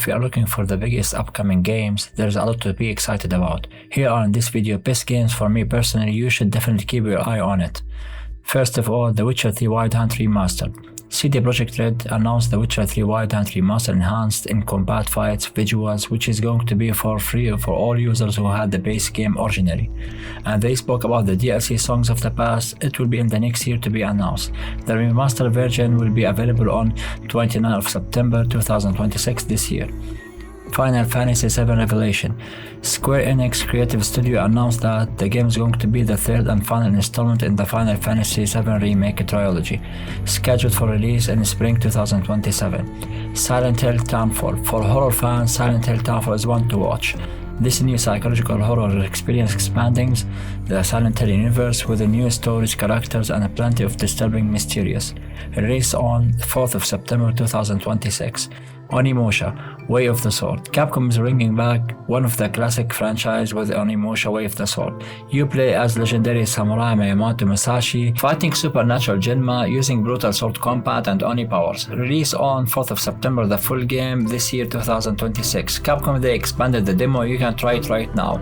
if you are looking for the biggest upcoming games, there's a lot to be excited about. Here are in this video best games for me personally. You should definitely keep your eye on it. First of all, The Witcher 3 Wild Hunt Remastered. CD Projekt Red announced The Witcher 3 Wild Hunt Remastered enhanced in combat fights visuals, which is going to be for free for all users who had the base game originally. And they spoke about the DLC Songs of the Past. It will be in the next year to be announced. The remastered version will be available on 29th of September 2026 this year. Final Fantasy VII Revelation. Square Enix Creative Studio announced that the game is going to be the third and final installment in the Final Fantasy VII Remake trilogy, scheduled for release in spring 2027. Silent Hill Townfall. For horror fans, Silent Hill Townfall is one to watch. This new psychological horror experience expanding the Silent Hill universe with new stories, characters, and plenty of disturbing mysterious. Release on 4th of September 2026. Onimusha, Way of the Sword. Capcom is bringing back one of the classic franchise with Onimusha Way of the Sword. You play as legendary samurai Miyamoto Musashi, fighting supernatural Genma using brutal sword combat and Oni powers. Release on 4th of September, the full game this year 2026. Capcom, they expanded the demo, you can try it right now.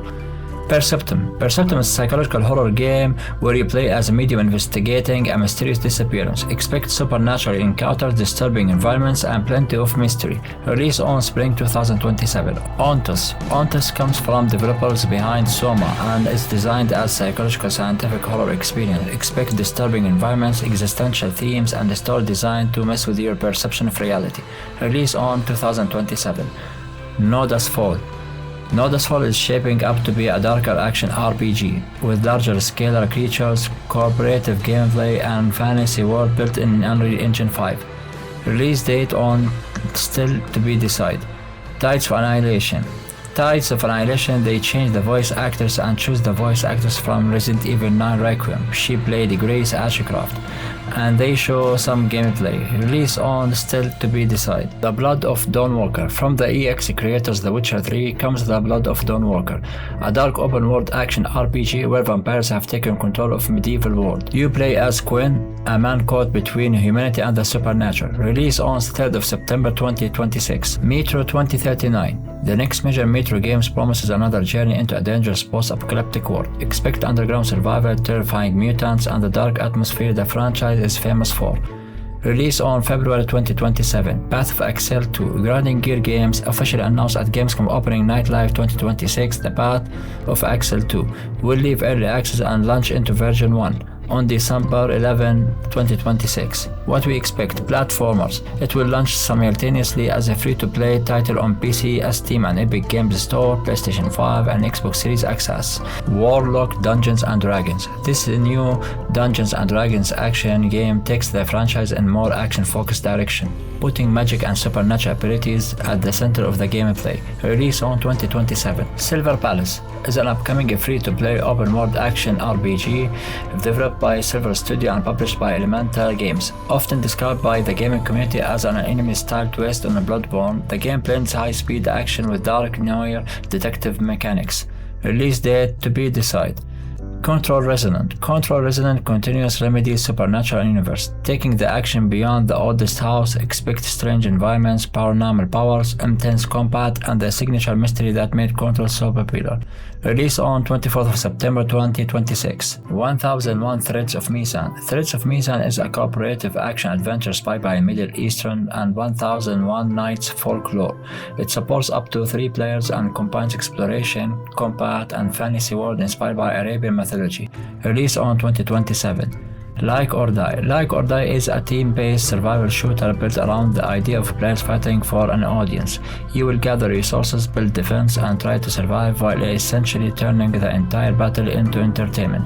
Perceptum. Perceptum is a psychological horror game where you play as a medium investigating a mysterious disappearance. Expect supernatural encounters, disturbing environments, and plenty of mystery. Release on spring 2027. Ontos. Ontos comes from developers behind Soma and is designed as psychological scientific horror experience. Expect disturbing environments, existential themes, and a story designed to mess with your perception of reality. Release on 2027. Noda's Fall. Noda's Fall is shaping up to be a darker action RPG with larger scalar creatures, cooperative gameplay, and fantasy world built in Unreal Engine 5. Release date on still to be decided. Tides of Annihilation. Tides of Annihilation, they changed the voice actors and choose the voice actors from Resident Evil 9 Requiem. She played Grace Ashcroft, and they show some gameplay. Release on still to be decided. The Blood of Dawnwalker. From the EX creators The Witcher 3 comes The Blood of Dawnwalker, a dark open world action RPG where vampires have taken control of medieval world. You play as Quinn, a man caught between humanity and the supernatural. Release on 3rd of September 2026. Metro 2039. The next major Metro games promises another journey into a dangerous post-apocalyptic world. Expect underground survival, terrifying mutants, and the dark atmosphere the franchise is famous for. Release on February 2027. Path of Exile 2. Grinding Gear Games officially announced at Gamescom Opening Night Live 2026 the Path of Exile 2 will leave early access and launch into version 1 on December 11, 2026. What we expect: platformers. It will launch simultaneously as a free-to-play title on PC, Steam and Epic Games Store, PlayStation 5 and Xbox Series X. Warlock Dungeons & Dragons. This new Dungeons & Dragons action game takes the franchise in more action-focused direction, putting magic and supernatural abilities at the center of the gameplay. Release on 2027. Silver Palace is an upcoming free-to-play open-world action RPG developed by Silver Studio and published by Elemental Games. Often described by the gaming community as an anime-style twist on a Bloodborne, the game blends high-speed action with dark noir detective mechanics. Release date to be decided. Control Resonant. Control Resonant continues Remedy's supernatural universe, taking the action beyond the oldest house. Expect strange environments, paranormal powers, intense combat, and the signature mystery that made Control so popular. Release on 24th of September 2026. 1001 Threads of Mizan. Threads of Mizan is a cooperative action-adventure spied by Middle Eastern and 1001 Nights folklore. It supports up to 3 players and combines exploration, combat, and fantasy world inspired by Arabian mythology. Release on 2027. Like or Die. Like or Die is a team-based survival shooter built around the idea of players fighting for an audience. You will gather resources, build defense, and try to survive while essentially turning the entire battle into entertainment.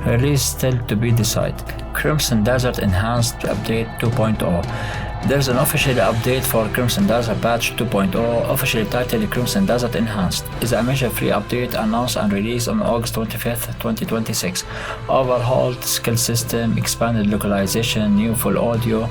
Release still to be decided. Crimson Desert Enhanced Update 2.0. There's an official update for Crimson Desert Patch 2.0, officially titled Crimson Desert Enhanced. Is a major free update announced and released on August 25th, 2026. Overhauled skill system, expanded localization, new full audio,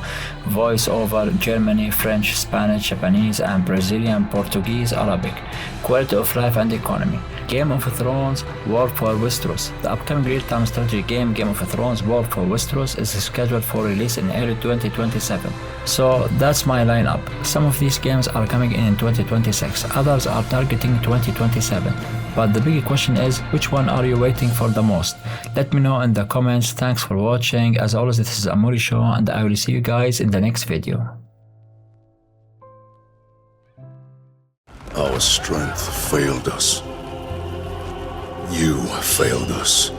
voice over Germany, French, Spanish, Japanese, and Brazilian, Portuguese, Arabic. Quality of life and economy. Game of Thrones War for Westeros. The upcoming real-time strategy game Game of Thrones War for Westeros is scheduled for release in early 2027. So that's my lineup. Some of these games are coming in 2026, others are targeting 2027. But the big question is, which one are you waiting for the most? Let me know in the comments. Thanks for watching. As always, this is Amuri Show, and I will see you guys in the next video. Our strength failed us. You failed us.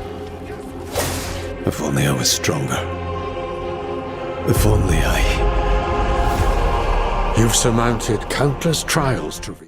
If only I was stronger. If only I... You've surmounted countless trials to reach...